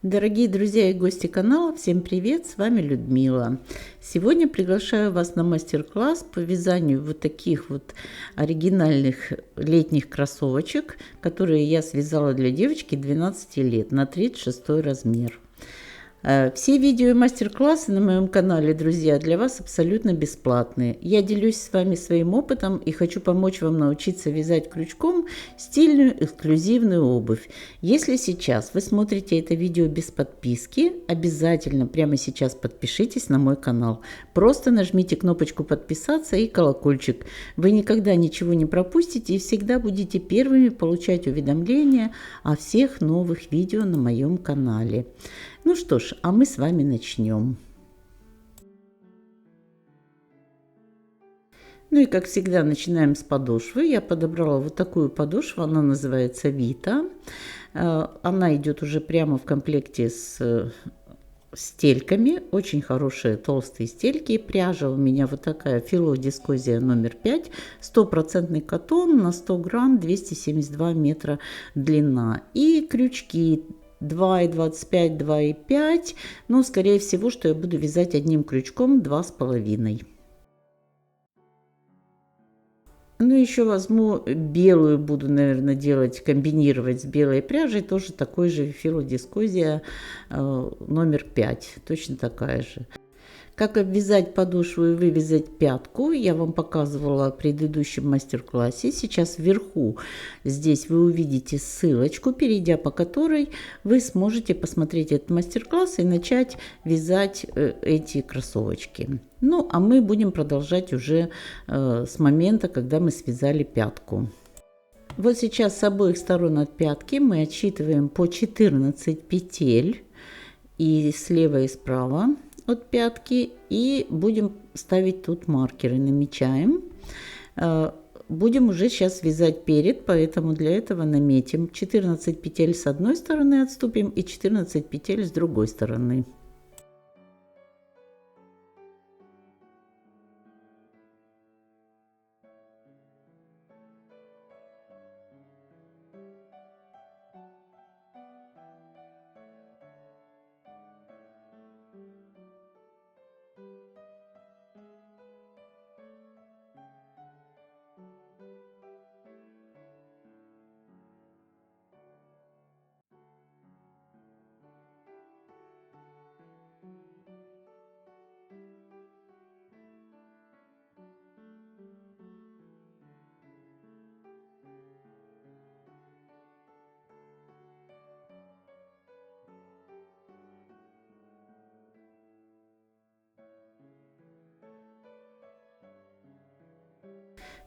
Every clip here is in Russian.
Дорогие друзья и гости канала, всем привет, с вами Людмила. Сегодня приглашаю вас на мастер-класс по вязанию вот таких вот оригинальных летних кроссовочек, которые я связала для девочки 12 лет на 36 размер. Все видео и мастер-классы на моем канале, друзья, для вас абсолютно бесплатные. Я делюсь с вами своим опытом и хочу помочь вам научиться вязать крючком стильную эксклюзивную обувь. Если сейчас вы смотрите это видео без подписки, обязательно прямо сейчас подпишитесь на мой канал. Просто нажмите кнопочку подписаться и колокольчик. Вы никогда ничего не пропустите и всегда будете первыми получать уведомления о всех новых видео на моем канале. Ну что ж, а мы с вами начнем. Ну и как всегда начинаем с подошвы. Я подобрала вот такую подошву, она называется Vita. Она идет уже прямо в комплекте с стельками, очень хорошие толстые стельки. Пряжа у меня вот такая фило дискозия номер 5, стопроцентный катон на 100 грамм, 272 метра длина. И крючки 2,25, 2,5, но скорее всего, что я буду вязать одним крючком 2,5. Ну, еще возьму белую, буду, наверное, делать, комбинировать с белой пряжей, тоже такой же филодискозия номер 5, точно такая же. Как обвязать подошву и вывязать пятку, я вам показывала в предыдущем мастер-классе. Сейчас вверху здесь вы увидите ссылочку, перейдя по которой вы сможете посмотреть этот мастер-класс и начать вязать эти кроссовочки. Ну, а мы будем продолжать уже с момента, когда мы связали пятку. Вот сейчас с обоих сторон от пятки мы отсчитываем по 14 петель, и слева и справа от пятки, и будем ставить тут маркеры, намечаем. Будем уже сейчас вязать перед, поэтому для этого наметим 14 петель с одной стороны, отступим, и 14 петель с другой стороны.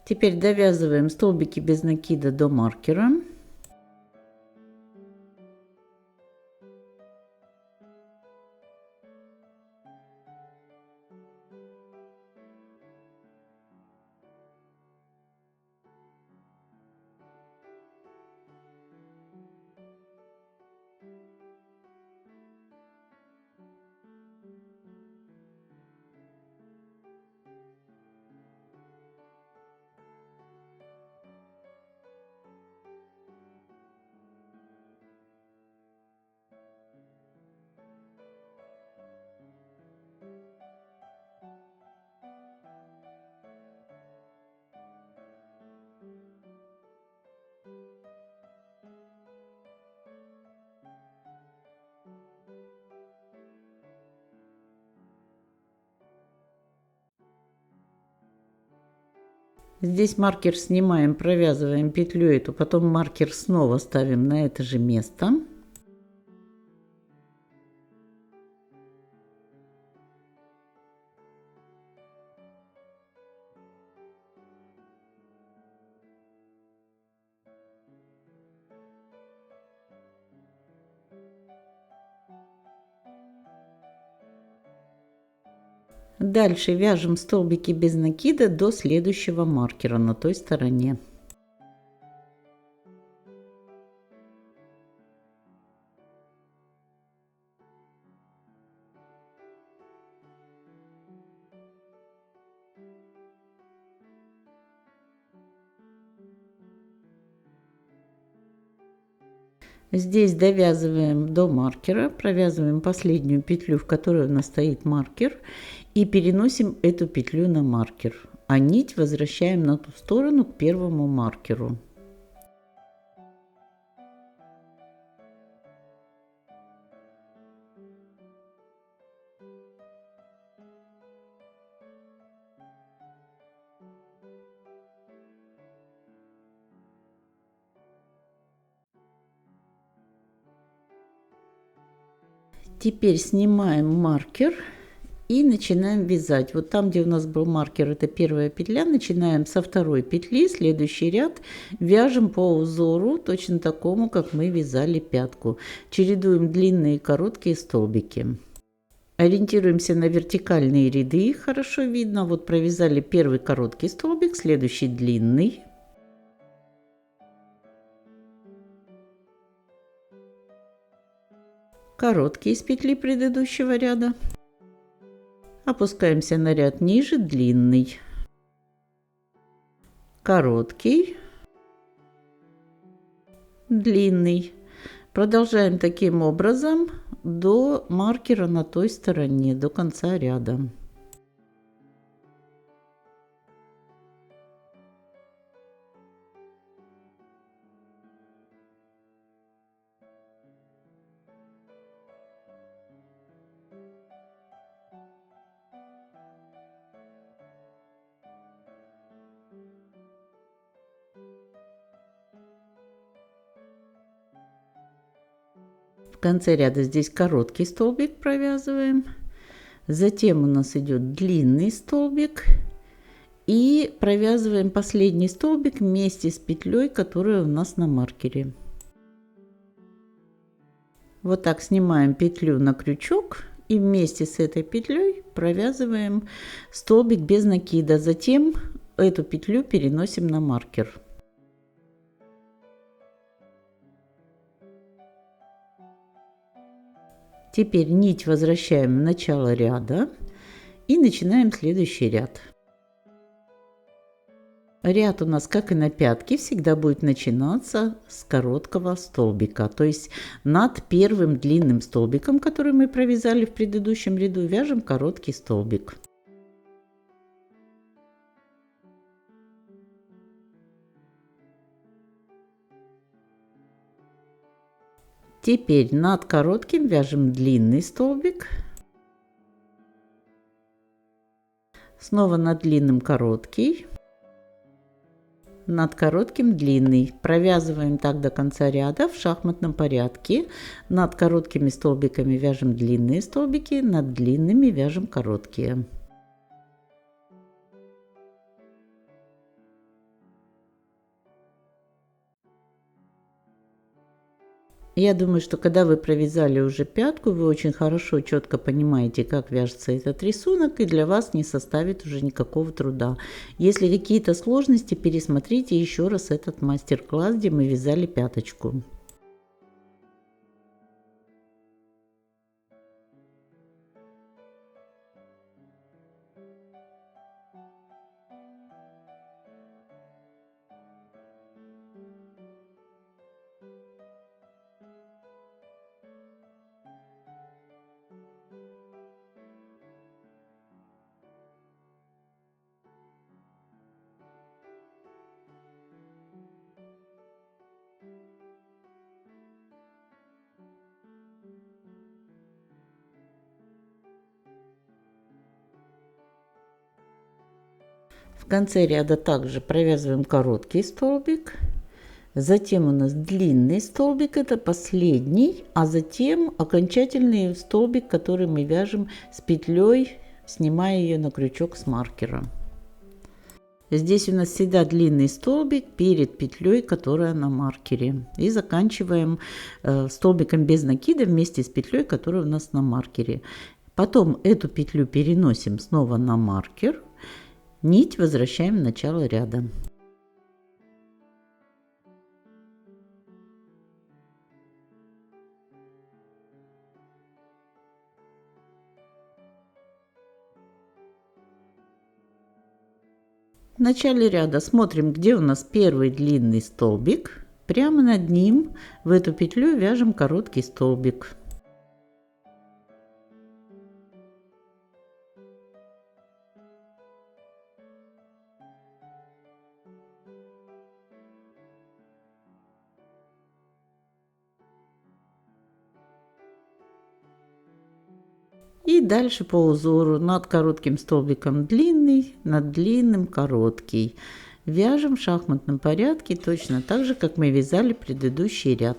Теперь довязываем столбики без накида до маркера. Здесь маркер снимаем, провязываем петлю эту, потом маркер снова ставим на это же место. Дальше вяжем столбики без накида до следующего маркера на той стороне. Здесь довязываем до маркера, провязываем последнюю петлю, в которой у нас стоит маркер, и переносим эту петлю на маркер, а нить возвращаем на ту сторону к первому маркеру. Теперь снимаем маркер и начинаем вязать. Вот там, где у нас был маркер, это первая петля, начинаем со второй петли, следующий ряд вяжем по узору, точно такому, как мы вязали пятку. Чередуем длинные и короткие столбики. Ориентируемся на вертикальные ряды, хорошо видно. Вот провязали первый короткий столбик, следующий длинный. Короткий из петли предыдущего ряда. Опускаемся на ряд ниже, длинный. Короткий. Длинный. Продолжаем таким образом до маркера на той стороне, до конца ряда. В конце ряда здесь короткий столбик провязываем. Затем у нас идет длинный столбик. И провязываем последний столбик вместе с петлей, которая у нас на маркере. Вот так снимаем петлю на крючок и вместе с этой петлей провязываем столбик без накида. Затем эту петлю переносим на маркер. Теперь нить возвращаем в начало ряда и начинаем следующий ряд. Ряд у нас, как и на пятке, всегда будет начинаться с короткого столбика. То есть над первым длинным столбиком, который мы провязали в предыдущем ряду, вяжем короткий столбик. Теперь над коротким вяжем длинный столбик. Снова над длинным короткий. Над коротким длинный. Провязываем так до конца ряда в шахматном порядке. Над короткими столбиками вяжем длинные столбики, над длинными вяжем короткие. Я думаю, что когда вы провязали уже пятку, вы очень хорошо, четко понимаете, как вяжется этот рисунок, и для вас не составит уже никакого труда. Если какие-то сложности, пересмотрите еще раз этот мастер-класс, где мы вязали пяточку. В конце ряда также провязываем короткий столбик. Затем у нас длинный столбик, это последний, а затем окончательный столбик, который мы вяжем с петлей, снимая ее на крючок с маркера. Здесь у нас всегда длинный столбик перед петлей, которая на маркере. И заканчиваем столбиком без накида вместе с петлей, которая у нас на маркере. Потом эту петлю переносим снова на маркер. Нить возвращаем в начало ряда. В начале ряда смотрим, где у нас первый длинный столбик. Прямо над ним в эту петлю вяжем короткий столбик. И дальше по узору над коротким столбиком длинный, над длинным короткий. Вяжем в шахматном порядке точно так же, как мы вязали предыдущий ряд.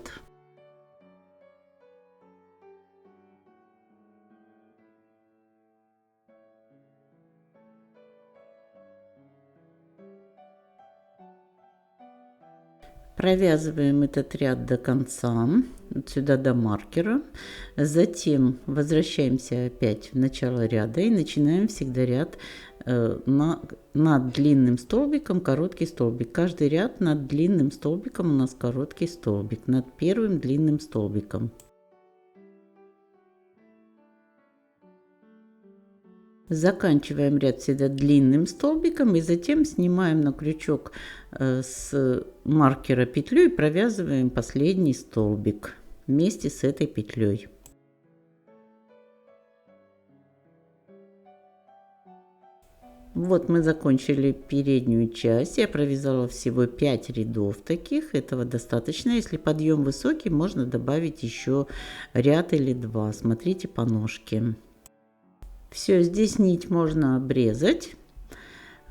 Провязываем этот ряд до конца, сюда до маркера. Затем возвращаемся опять в начало ряда и начинаем всегда ряд над длинным столбиком, короткий столбик. Каждый ряд над длинным столбиком у нас короткий столбик, над первым длинным столбиком. Заканчиваем ряд всегда длинным столбиком и затем снимаем на крючок с маркера петлю и провязываем последний столбик вместе с этой петлей. Вот мы закончили переднюю часть. Я провязала всего 5 рядов таких. Этого достаточно. Если подъем высокий, можно добавить еще ряд или два. Смотрите по ножке. Все, здесь нить можно обрезать.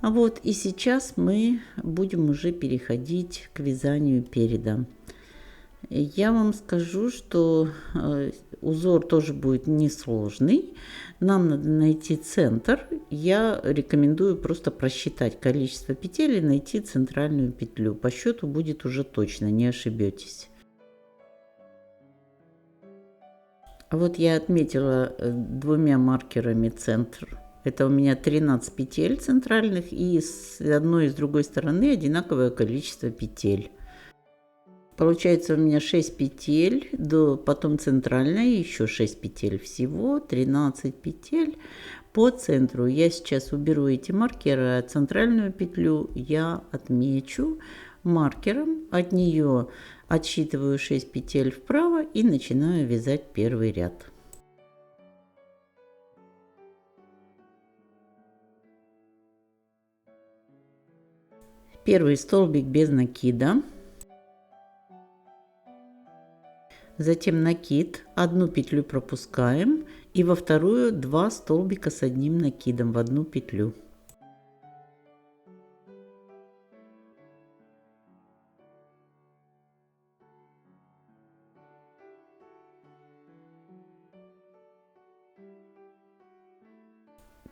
Вот, и сейчас мы будем уже переходить к вязанию переда. Я вам скажу, что узор тоже будет несложный. Нам надо найти центр. Я рекомендую просто просчитать количество петель и найти центральную петлю. По счету будет уже точно, не ошибетесь. Вот я отметила двумя маркерами центр. Это у меня 13 петель центральных, и с одной и с другой стороны одинаковое количество петель. Получается у меня 6 петель, потом центральная, еще 6 петель всего, 13 петель по центру. Я сейчас уберу эти маркеры, а центральную петлю я отмечу маркером, от нее отсчитываю 6 петель вправо и начинаю вязать первый ряд. Первый столбик без накида, затем накид, одну петлю пропускаем и во вторую 2 столбика с одним накидом в одну петлю.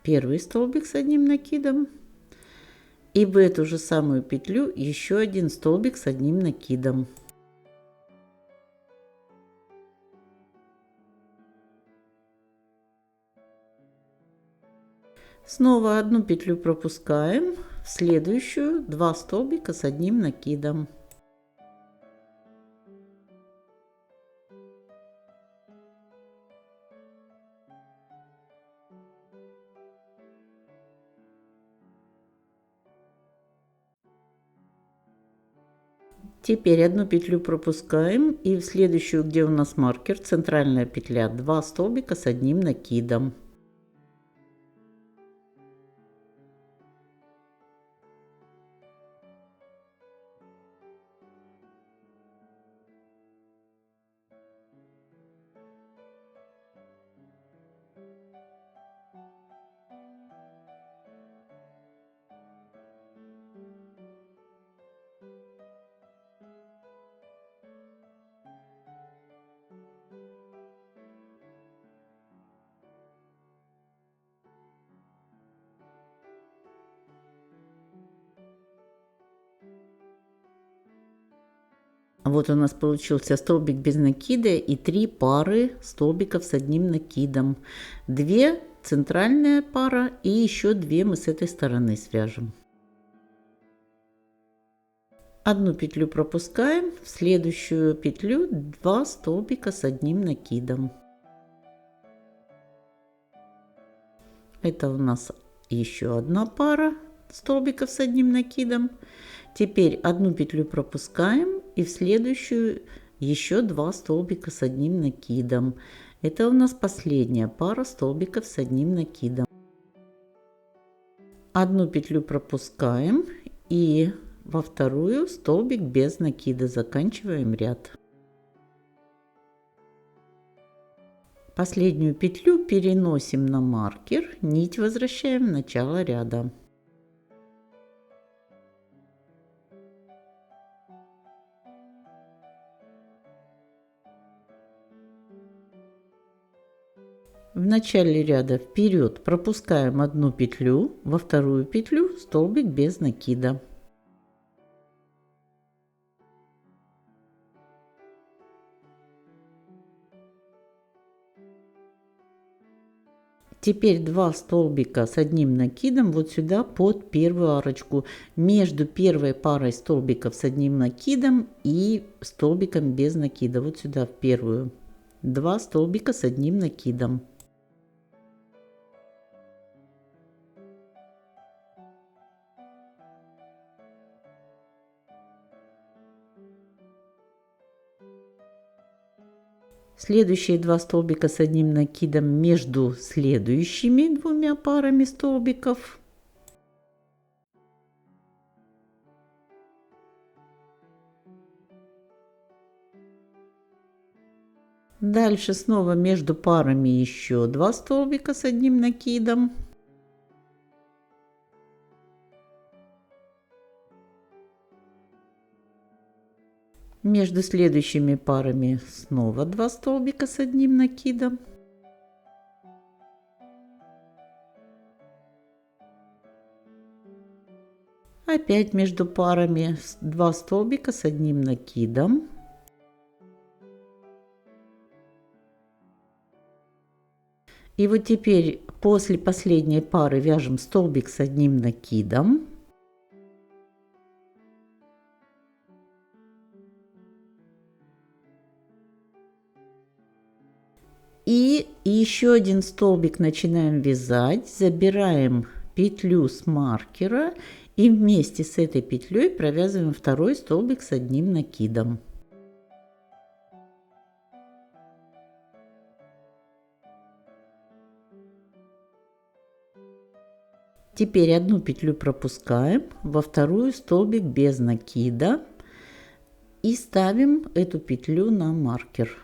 Первый столбик с одним накидом и в эту же самую петлю еще один столбик с одним накидом. Снова одну петлю пропускаем, в следующую 2 столбика с одним накидом. Теперь одну петлю пропускаем и в следующую, где у нас маркер, центральная петля, 2 столбика с одним накидом. Вот у нас получился столбик без накида и 3 пары столбиков с одним накидом. 2 центральная пара и еще 2 мы с этой стороны свяжем. Одну петлю пропускаем, в следующую петлю 2 столбика с одним накидом. Это у нас еще одна пара столбиков с одним накидом. Теперь одну петлю пропускаем и в следующую еще 2 столбика с одним накидом. Это у нас последняя пара столбиков с одним накидом. Одну петлю пропускаем и во вторую столбик без накида, заканчиваем ряд. Последнюю петлю переносим на маркер, нить возвращаем в начало ряда. В начале ряда вперед пропускаем одну петлю, во вторую петлю столбик без накида. Теперь 2 столбика с одним накидом вот сюда под первую арочку, между первой парой столбиков с одним накидом и столбиком без накида, вот сюда в первую. 2 столбика с одним накидом. Следующие 2 столбика с одним накидом между следующими двумя парами столбиков. Дальше снова между парами еще 2 столбика с одним накидом. Между следующими парами снова 2 столбика с одним накидом. Опять между парами 2 столбика с одним накидом. И вот теперь после последней пары вяжем столбик с одним накидом. И еще один столбик начинаем вязать, забираем петлю с маркера и вместе с этой петлей провязываем второй столбик с одним накидом. Теперь одну петлю пропускаем, во вторую столбик без накида и ставим эту петлю на маркер.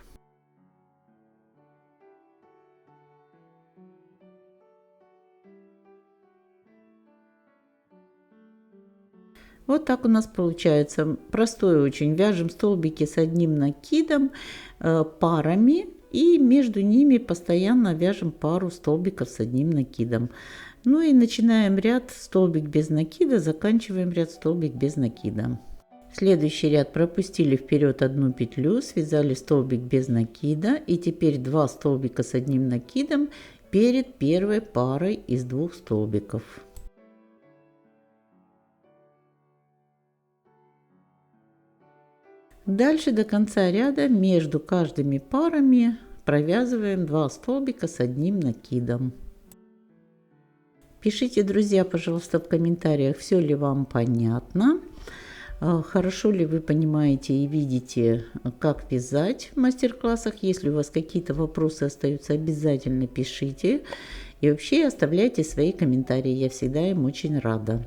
Вот так у нас получается. Простой очень. Вяжем столбики с одним накидом парами и между ними постоянно вяжем пару столбиков с одним накидом. Ну и начинаем ряд столбик без накида, заканчиваем ряд столбик без накида. Следующий ряд пропустили вперед одну петлю, связали столбик без накида и теперь 2 столбика с одним накидом перед первой парой из 2 столбиков. Дальше до конца ряда между каждыми парами провязываем 2 столбика с одним накидом. Пишите, друзья, пожалуйста, в комментариях, все ли вам понятно, хорошо ли вы понимаете и видите, как вязать в мастер-классах. Если у вас какие-то вопросы остаются, обязательно пишите. И вообще оставляйте свои комментарии, я всегда им очень рада.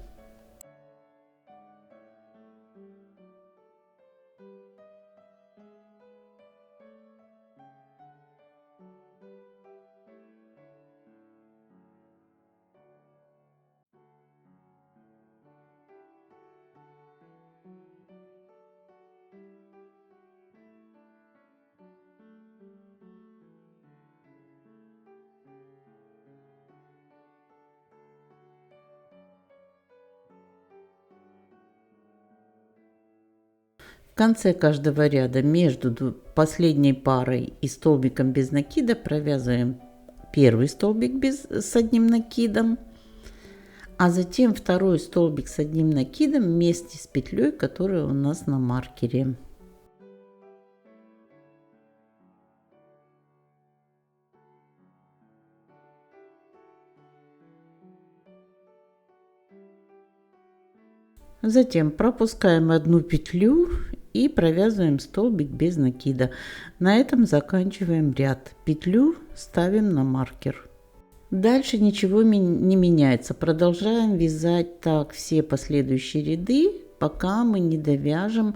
В конце каждого ряда между последней парой и столбиком без накида провязываем первый столбик с одним накидом, а затем второй столбик с одним накидом вместе с петлей, которая у нас на маркере. Затем пропускаем одну петлю и провязываем столбик без накида. На этом заканчиваем ряд. Петлю ставим на маркер. Дальше ничего не меняется. Продолжаем вязать так все последующие ряды, пока мы не довяжем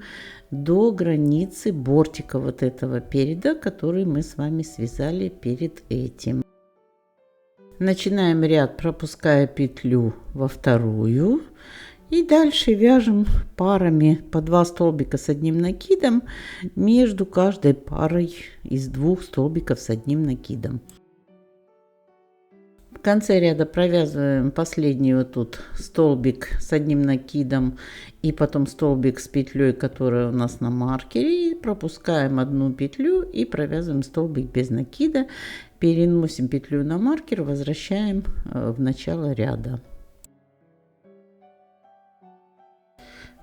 до границы бортика вот этого переда, который мы с вами связали перед этим. Начинаем ряд, пропуская петлю во вторую. И дальше вяжем парами по 2 столбика с одним накидом между каждой парой из 2 столбиков с одним накидом. В конце ряда провязываем последний вот тут столбик с одним накидом и потом столбик с петлей, которая у нас на маркере. И пропускаем одну петлю и провязываем столбик без накида. Переносим петлю на маркер, возвращаем в начало ряда.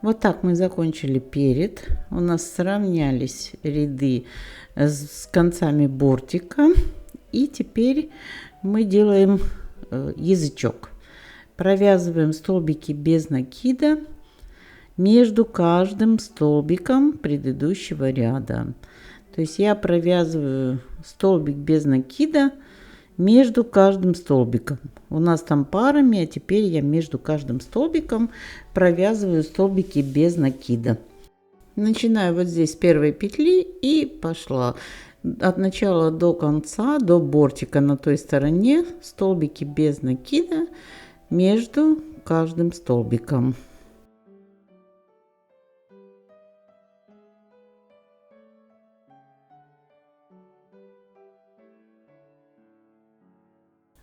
Вот так мы закончили перед. У нас сравнялись ряды с концами бортика. И теперь мы делаем язычок. Провязываем столбики без накида между каждым столбиком предыдущего ряда. То есть я провязываю столбик без накида между каждым столбиком. У нас там парами, а теперь я между каждым столбиком провязываю столбики без накида. Начинаю вот здесь с первой петли и пошла. От начала до конца, до бортика на той стороне, столбики без накида между каждым столбиком.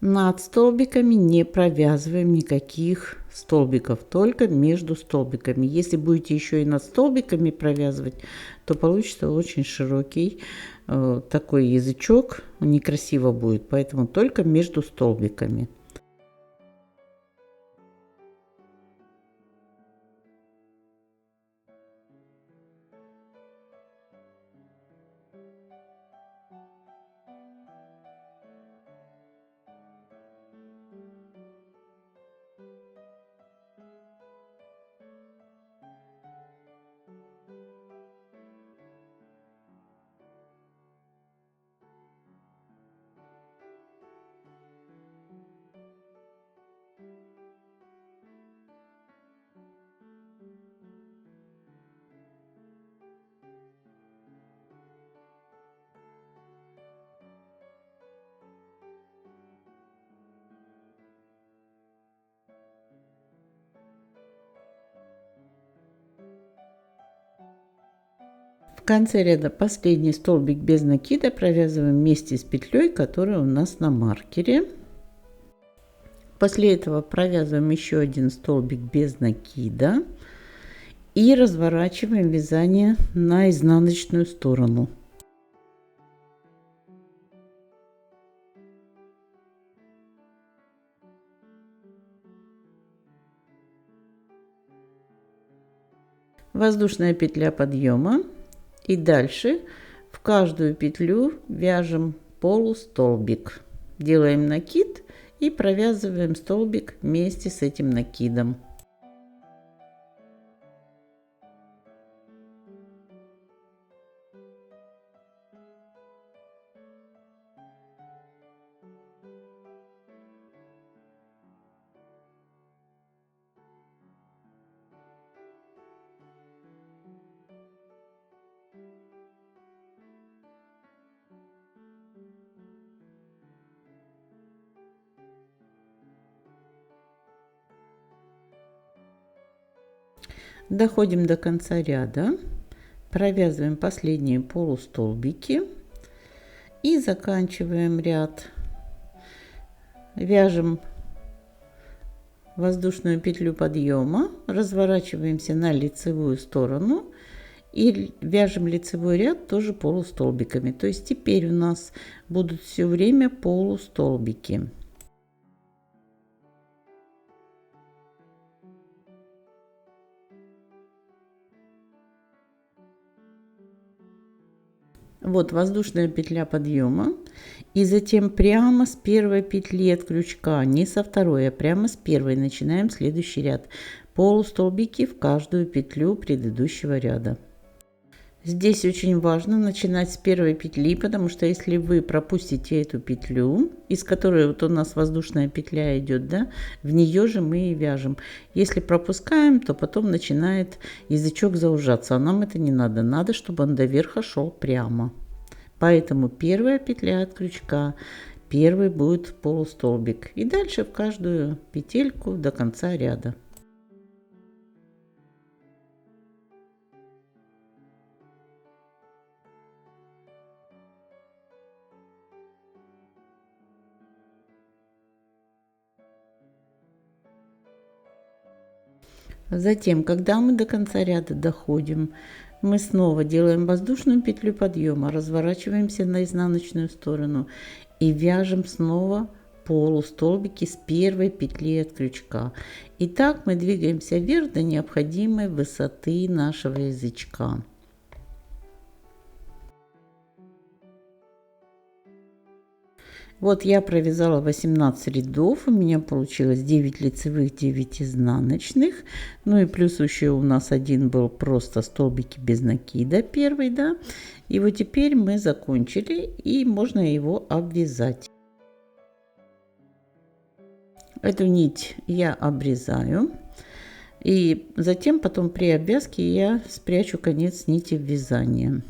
Над столбиками не провязываем никаких столбиков, только между столбиками. Если будете еще и над столбиками провязывать, то получится очень широкий такой язычок, некрасиво будет, поэтому только между столбиками. В конце ряда последний столбик без накида провязываем вместе с петлей, которая у нас на маркере. После этого провязываем еще один столбик без накида и разворачиваем вязание на изнаночную сторону. Воздушная петля подъема. И дальше в каждую петлю вяжем полустолбик. Делаем накид и провязываем столбик вместе с этим накидом. Доходим до конца ряда, провязываем последние полустолбики и заканчиваем ряд. Вяжем воздушную петлю подъема, разворачиваемся на лицевую сторону и вяжем лицевой ряд тоже полустолбиками. То есть теперь у нас будут все время полустолбики. Вот воздушная петля подъема, и затем прямо с первой петли от крючка, не со второй, а прямо с первой начинаем следующий ряд. Полустолбики в каждую петлю предыдущего ряда. Здесь очень важно начинать с первой петли, потому что если вы пропустите эту петлю, из которой вот у нас воздушная петля идет, да, в нее же мы и вяжем. Если пропускаем, то потом начинает язычок заужаться, а нам это не надо. Надо, чтобы он до верха шел прямо. Поэтому первая петля от крючка, первый будет полустолбик. И дальше в каждую петельку до конца ряда. Затем, когда мы до конца ряда доходим, мы снова делаем воздушную петлю подъема, разворачиваемся на изнаночную сторону и вяжем снова полустолбики с первой петли от крючка. И так мы двигаемся вверх до необходимой высоты нашего язычка. Вот я провязала 18 рядов, у меня получилось 9 лицевых, 9 изнаночных. Ну и плюс еще у нас один был просто столбики без накида, первый, да. И вот теперь мы закончили, и можно его обвязать. Эту нить я обрезаю. И затем потом при обвязке я спрячу конец нити в вязание.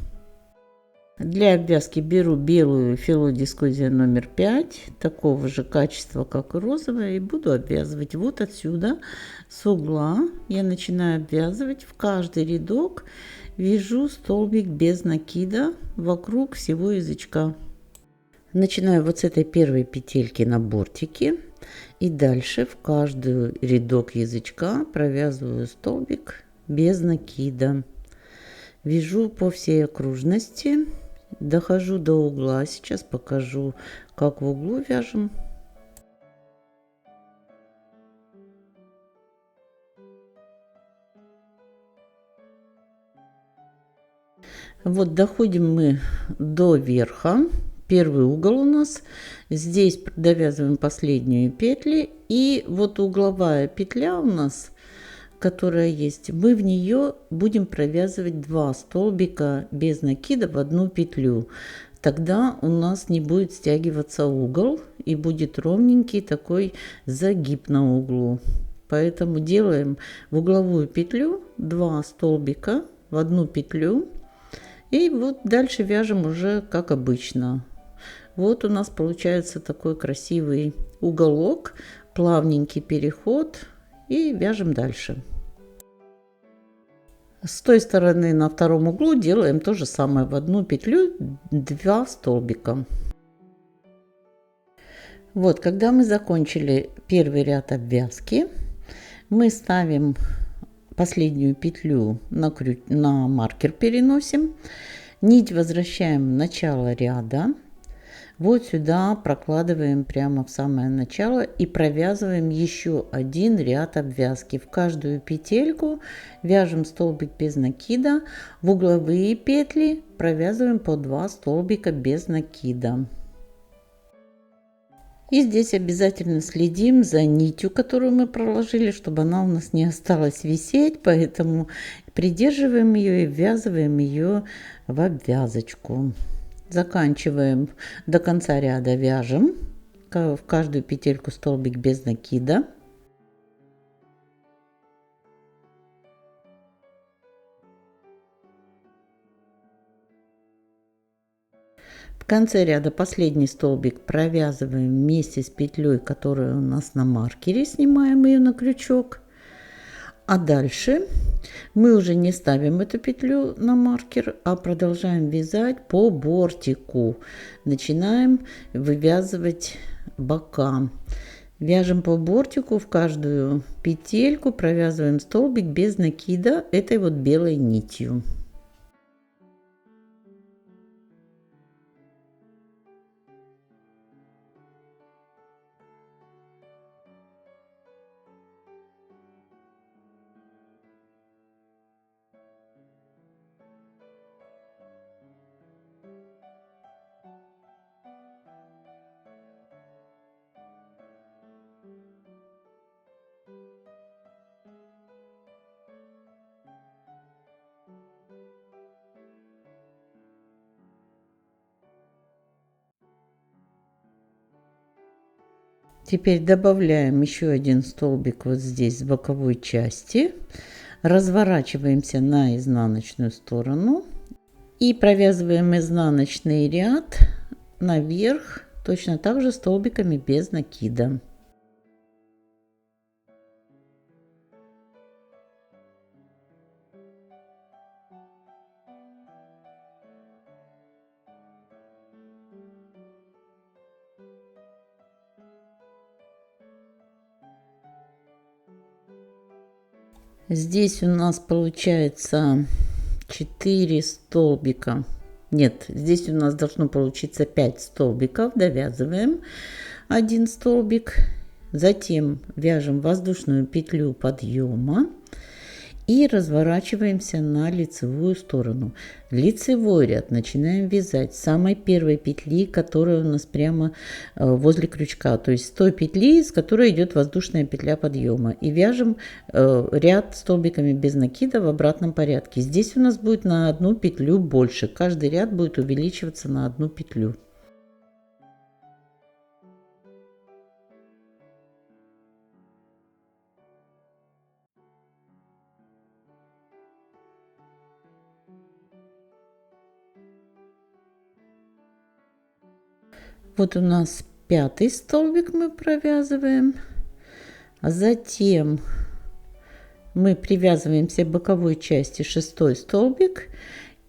Для обвязки беру белую филодискозия номер 5, такого же качества, как и розовая, и буду обвязывать. Вот отсюда, с угла, я начинаю обвязывать. В каждый рядок вяжу столбик без накида вокруг всего язычка. Начинаю вот с этой первой петельки на бортике. И дальше в каждый рядок язычка провязываю столбик без накида. Вяжу по всей окружности. Дохожу до угла. Сейчас покажу, как в углу вяжем. Вот доходим мы до верха. Первый угол у нас. Здесь довязываем последнюю петли. И вот угловая петля у нас, которая есть, мы в нее будем провязывать 2 столбика без накида в одну петлю. Тогда у нас не будет стягиваться угол и будет ровненький такой загиб на углу. Поэтому делаем в угловую петлю 2 столбика в одну петлю. И вот дальше вяжем уже как обычно. Вот у нас получается такой красивый уголок, плавненький переход, и вяжем дальше. С той стороны на втором углу делаем то же самое. В одну петлю 2 столбика. Вот, когда мы закончили первый ряд обвязки, мы ставим последнюю петлю на маркер, переносим. Нить возвращаем в начало ряда. Вот сюда прокладываем прямо в самое начало и провязываем еще один ряд обвязки. В каждую петельку вяжем столбик без накида. В угловые петли провязываем по 2 столбика без накида. И здесь обязательно следим за нитью, которую мы проложили, чтобы она у нас не осталась висеть. Поэтому придерживаем ее и ввязываем ее в обвязочку. Заканчиваем до конца ряда, вяжем в каждую петельку столбик без накида. В конце ряда последний столбик провязываем вместе с петлей, которая у нас на маркере, снимаем ее на крючок. А дальше мы уже не ставим эту петлю на маркер, а продолжаем вязать по бортику. Начинаем вывязывать бока. Вяжем по бортику, в каждую петельку провязываем столбик без накида этой вот белой нитью. Теперь добавляем еще один столбик вот здесь с боковой части. Разворачиваемся на изнаночную сторону и провязываем изнаночный ряд наверх, точно так же столбиками без накида. Здесь у нас получается 4 столбика. Нет, здесь у нас должно получиться 5 столбиков. Довязываем один столбик. Затем вяжем воздушную петлю подъема и разворачиваемся на лицевую сторону. Лицевой ряд начинаем вязать с самой первой петли, которая у нас прямо возле крючка, то есть с той петли, с которой идет воздушная петля подъема, и вяжем ряд столбиками без накида в обратном порядке. Здесь у нас будет на одну петлю больше, каждый ряд будет увеличиваться на одну петлю. Вот у нас 5 столбик мы провязываем, а затем мы привязываемся к боковой части 6 столбик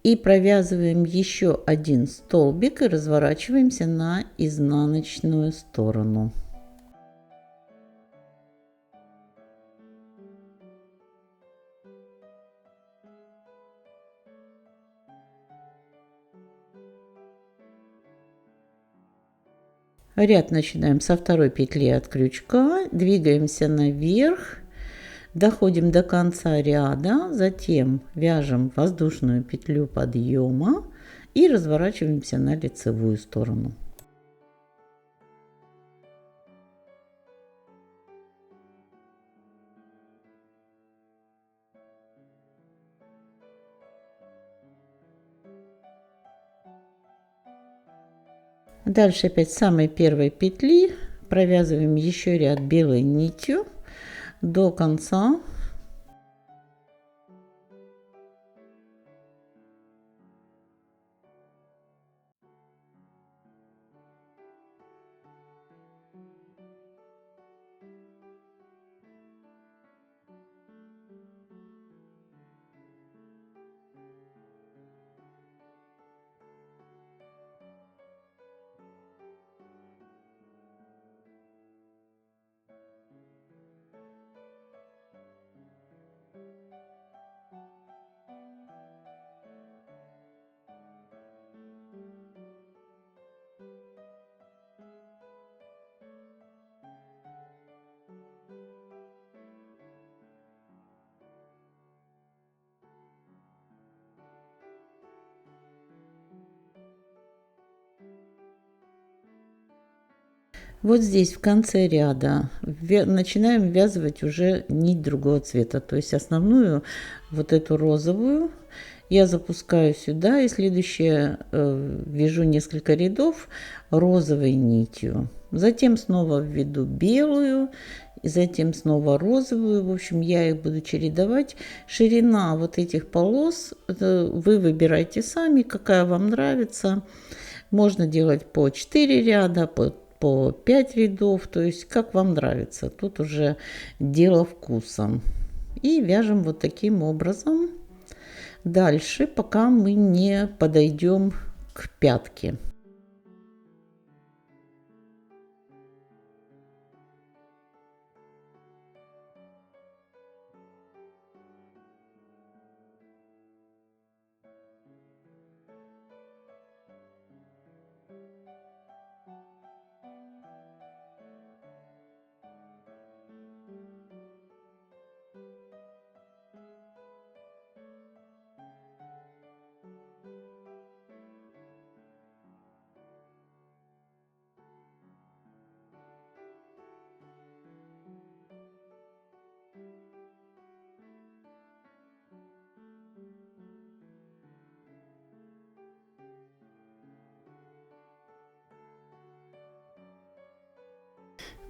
и провязываем еще один столбик и разворачиваемся на изнаночную сторону. Ряд начинаем со второй петли от крючка, двигаемся наверх, доходим до конца ряда, затем вяжем воздушную петлю подъема и разворачиваемся на лицевую сторону. Дальше опять с самой первой петли провязываем еще ряд белой нитью до конца. Вот здесь в конце ряда начинаем ввязывать уже нить другого цвета, то есть основную вот эту розовую я запускаю сюда и следующее вяжу несколько рядов розовой нитью, затем снова введу белую и затем снова розовую. В общем, я их буду чередовать. Ширина вот этих полос вы выбираете сами, какая вам нравится. Можно делать по 4 ряда, по 5 рядов, то есть как вам нравится. Тут уже дело вкуса. И вяжем вот таким образом дальше, пока мы не подойдем к пятке.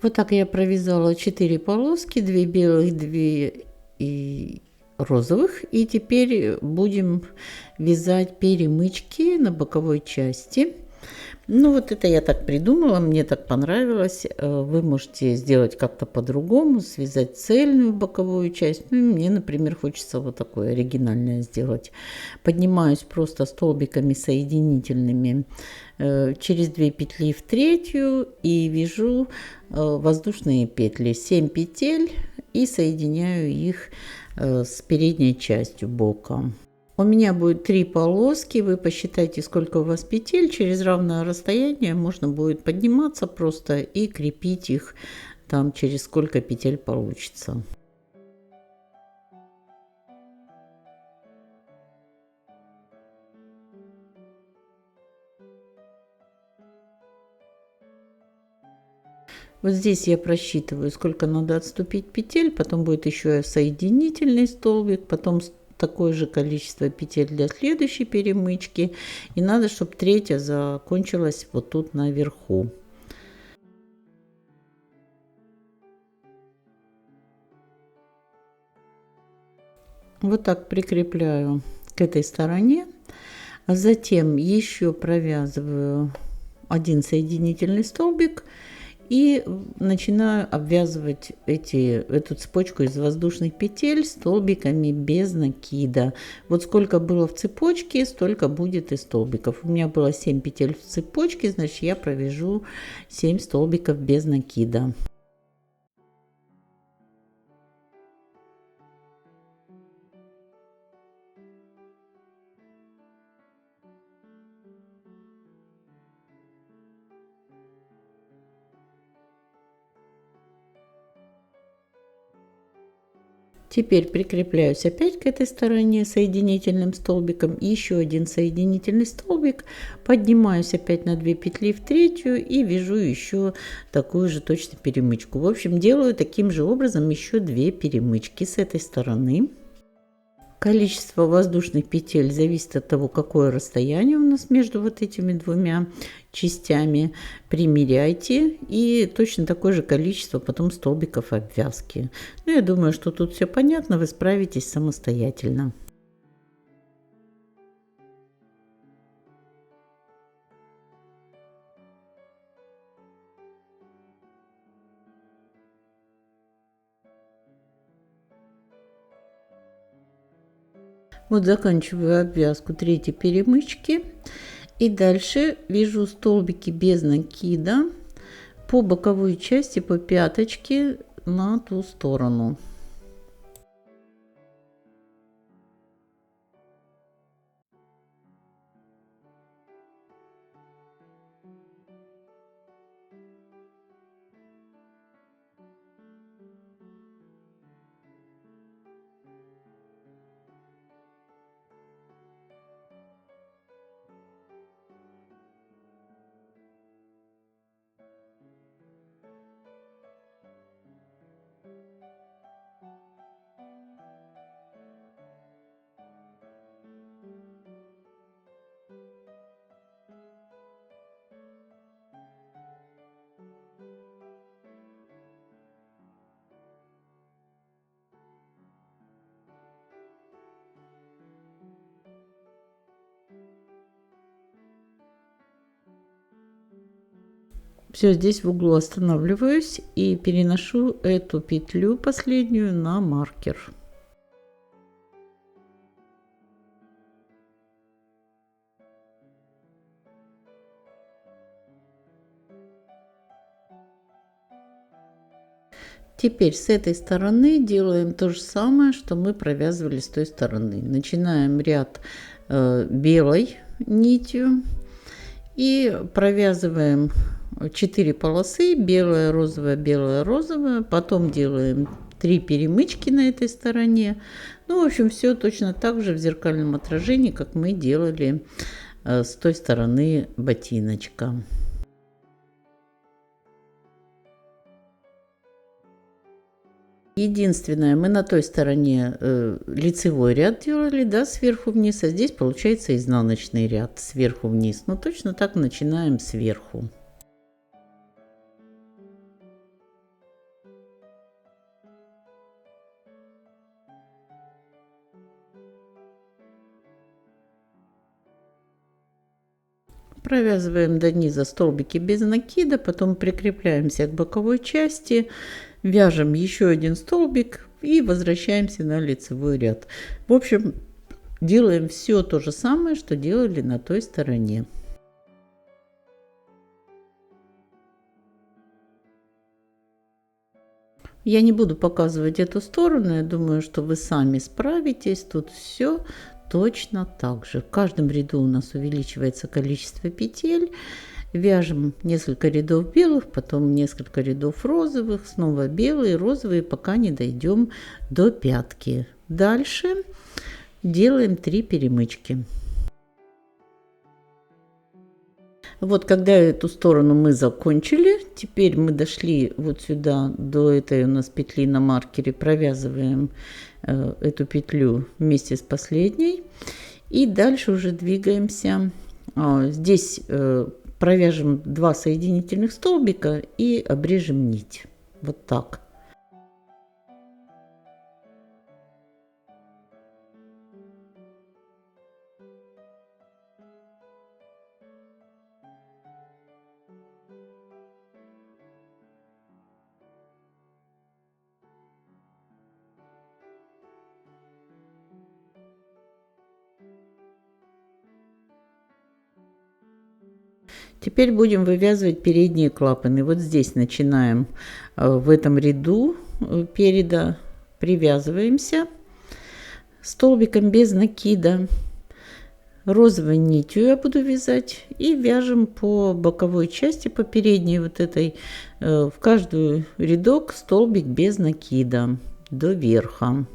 Вот так я провязала 4 полоски, 2 белых, 2 и розовых. И теперь будем вязать перемычки на боковой части. Ну вот это я так придумала, мне так понравилось. Вы можете сделать как-то по-другому, связать цельную боковую часть. Ну, мне, например, хочется вот такое оригинальное сделать. Поднимаюсь просто столбиками соединительными через 2 петли в третью и вяжу воздушные петли. 7 петель и соединяю их с передней частью бока. У меня будет 3 полоски, вы посчитайте, сколько у вас петель, через равное расстояние можно будет подниматься просто и крепить их там, через сколько петель получится. Вот здесь я просчитываю, сколько надо отступить петель, потом будет еще соединительный столбик, потом такое же количество петель для следующей перемычки. И надо, чтобы третья закончилась вот тут наверху. Вот так прикрепляю к этой стороне. А затем еще провязываю один соединительный столбик и начинаю обвязывать эту цепочку из воздушных петель столбиками без накида. Вот сколько было в цепочке, столько будет и столбиков. У меня было 7 петель в цепочке, значит я провяжу 7 столбиков без накида. Теперь прикрепляюсь опять к этой стороне соединительным столбиком, еще один соединительный столбик, поднимаюсь опять на 2 петли в третью и вяжу еще такую же точно перемычку. В общем, делаю таким же образом еще 2 перемычки с этой стороны. Количество воздушных петель зависит от того, какое расстояние у нас между вот этими двумя частями. Примеряйте, и точно такое же количество потом столбиков обвязки. Ну, я думаю, что тут все понятно, вы справитесь самостоятельно. Вот заканчиваю обвязку третьей перемычки. И дальше вяжу столбики без накида по боковой части, по пяточке на ту сторону. Все, здесь в углу останавливаюсь и переношу эту петлю последнюю на маркер. Теперь с этой стороны делаем то же самое, что мы провязывали с той стороны. Начинаем ряд белой нитью и провязываем 4 полосы: белая, розовая, белая, розовая. Потом делаем 3 перемычки на этой стороне. Ну, в общем, все точно так же в зеркальном отражении, как мы делали с той стороны ботиночка. Единственное, мы на той стороне лицевой ряд делали, да, сверху вниз, а здесь получается изнаночный ряд сверху вниз. Но точно так начинаем сверху. Провязываем до низа столбики без накида, потом прикрепляемся к боковой части, вяжем еще один столбик и возвращаемся на лицевой ряд. В общем, делаем все то же самое, что делали на той стороне. Я не буду показывать эту сторону, я думаю, что вы сами справитесь. Тут все точно так же. В каждом ряду у нас увеличивается количество петель. Вяжем несколько рядов белых, потом несколько рядов розовых, снова белые, розовые, пока не дойдем до пятки. Дальше делаем 3 перемычки. Вот когда эту сторону мы закончили, теперь мы дошли вот сюда до этой у нас петли на маркере, провязываем эту петлю вместе с последней и дальше уже двигаемся. Здесь провяжем 2 соединительных столбика и обрежем нить. Вот так. Теперь будем вывязывать передние клапаны. Вот здесь начинаем в этом ряду переда, привязываемся столбиком без накида. Розовой нитью я буду вязать и вяжем по боковой части, по передней вот этой, в каждый рядок столбик без накида до верха.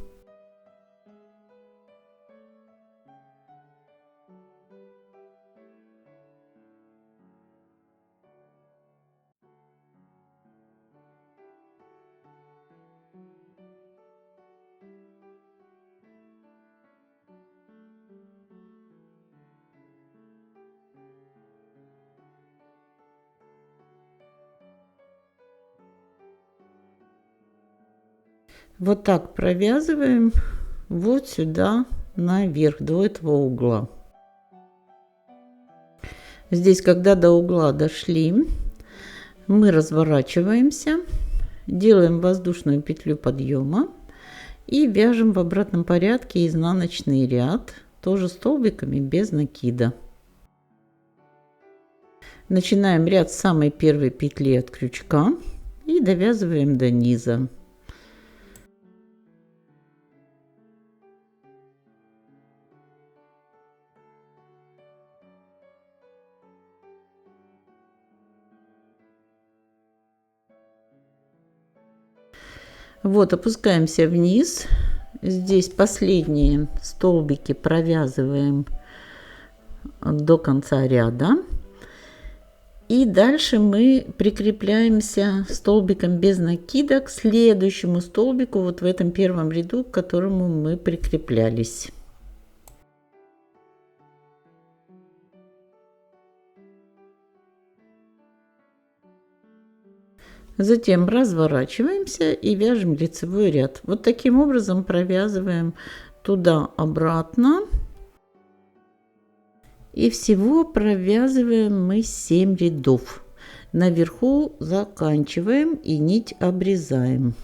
Вот так провязываем вот сюда наверх, до этого угла. Здесь, когда до угла дошли, мы разворачиваемся, делаем воздушную петлю подъема и вяжем в обратном порядке изнаночный ряд, тоже столбиками без накида. Начинаем ряд с самой первой петли от крючка и довязываем до низа. Вот, опускаемся вниз. Здесь последние столбики провязываем до конца ряда. И дальше мы прикрепляемся столбиком без накида к следующему столбику, вот в этом первом ряду, к которому мы прикреплялись. Затем разворачиваемся и вяжем лицевой ряд. Вот таким образом провязываем туда-обратно. И всего провязываем мы 7 рядов. Наверху заканчиваем и нить обрезаем.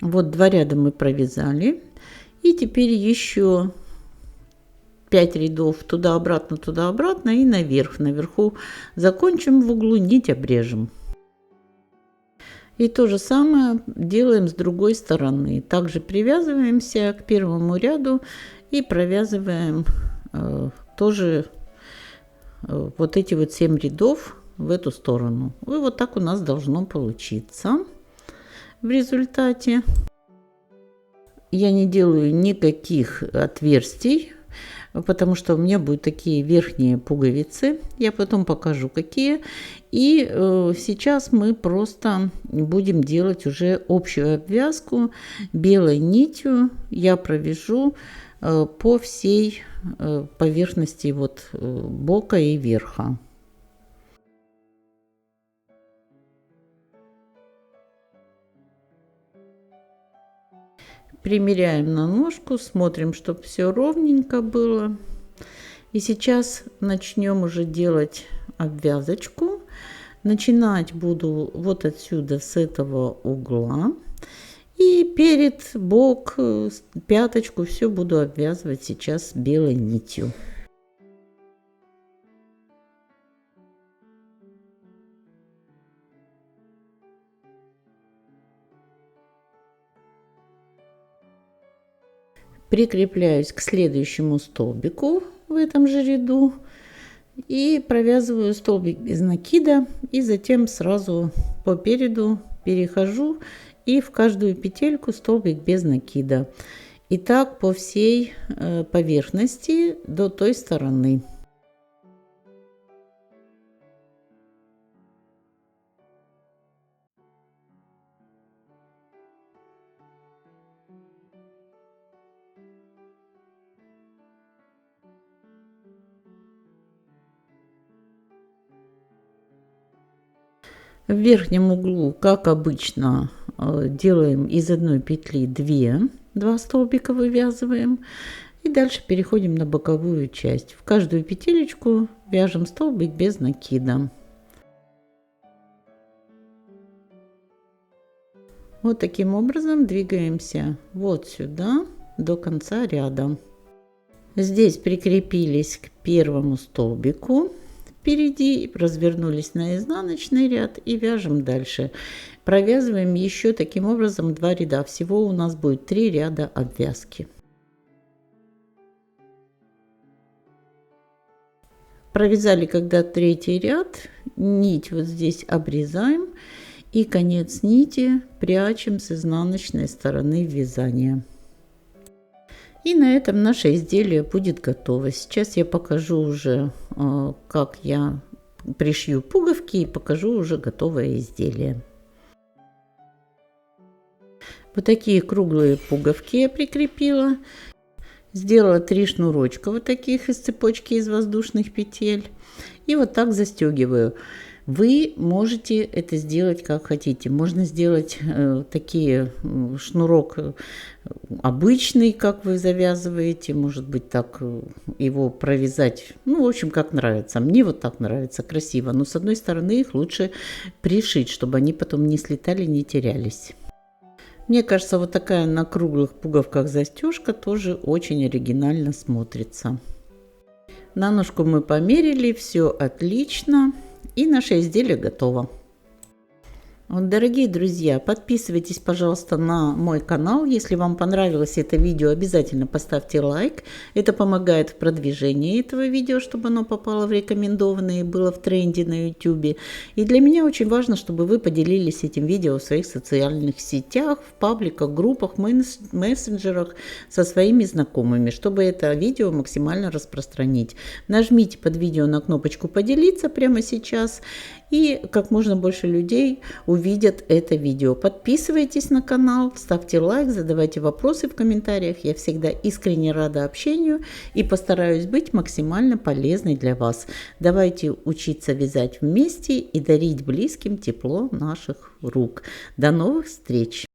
Вот 2 ряда мы провязали. И теперь еще 5 рядов туда-обратно и наверх. Наверху закончим в углу, нить обрежем. И то же самое делаем с другой стороны. Также привязываемся к первому ряду и провязываем тоже вот эти вот 7 рядов в эту сторону. И вот так у нас должно получиться. В результате я не делаю никаких отверстий, потому что у меня будут такие верхние пуговицы. Я потом покажу, какие. И сейчас мы просто будем делать уже общую обвязку белой нитью. Я провяжу по всей поверхности вот бока и верха. Примеряем на ножку, смотрим, чтобы все ровненько было. И сейчас начнем уже делать обвязочку. Начинать буду вот отсюда, с этого угла. И перед, бок, пяточку все буду обвязывать сейчас белой нитью. Прикрепляюсь к следующему столбику в этом же ряду и провязываю столбик без накида, и затем сразу по переду перехожу и в каждую петельку столбик без накида. И так по всей поверхности до той стороны. В верхнем углу, как обычно, делаем из одной петли 2 столбика вывязываем. И дальше переходим на боковую часть. В каждую петелечку вяжем столбик без накида. Вот таким образом двигаемся вот сюда до конца ряда. Здесь прикрепились к первому столбику. Впереди развернулись на изнаночный ряд и вяжем дальше. Провязываем еще таким образом 2 ряда. Всего у нас будет 3 ряда обвязки. Провязали когда 3-й ряд, нить вот здесь обрезаем и конец нити прячем с изнаночной стороны вязания. И на этом наше изделие будет готово. Сейчас я покажу уже, как я пришью пуговки, и покажу уже готовое изделие. Вот такие круглые пуговки я прикрепила. Сделала 3 шнурочка вот таких из цепочки из воздушных петель. И вот так застегиваю. Вы можете это сделать как хотите. Можно сделать такие шнурок обычный, как вы завязываете. Может быть, так его провязать. Ну, в общем, как нравится. Мне вот так нравится, красиво. Но с одной стороны их лучше пришить, чтобы они потом не слетали, не терялись. Мне кажется, вот такая на круглых пуговках застежка тоже очень оригинально смотрится. На ножку мы померили, все отлично. И наше изделие готово. Вот, дорогие друзья, подписывайтесь, пожалуйста, на мой канал. Если вам понравилось это видео, обязательно поставьте лайк. Это помогает в продвижении этого видео, чтобы оно попало в рекомендованные и было в тренде на YouTube. И для меня очень важно, чтобы вы поделились этим видео в своих социальных сетях, в пабликах, группах, мессенджерах со своими знакомыми, чтобы это видео максимально распространить. Нажмите под видео на кнопочку «Поделиться» прямо сейчас, и как можно больше людей увидят это видео. Подписывайтесь на канал, ставьте лайк, задавайте вопросы в комментариях. Я всегда искренне рада общению и постараюсь быть максимально полезной для вас. Давайте учиться вязать вместе и дарить близким тепло наших рук. До новых встреч!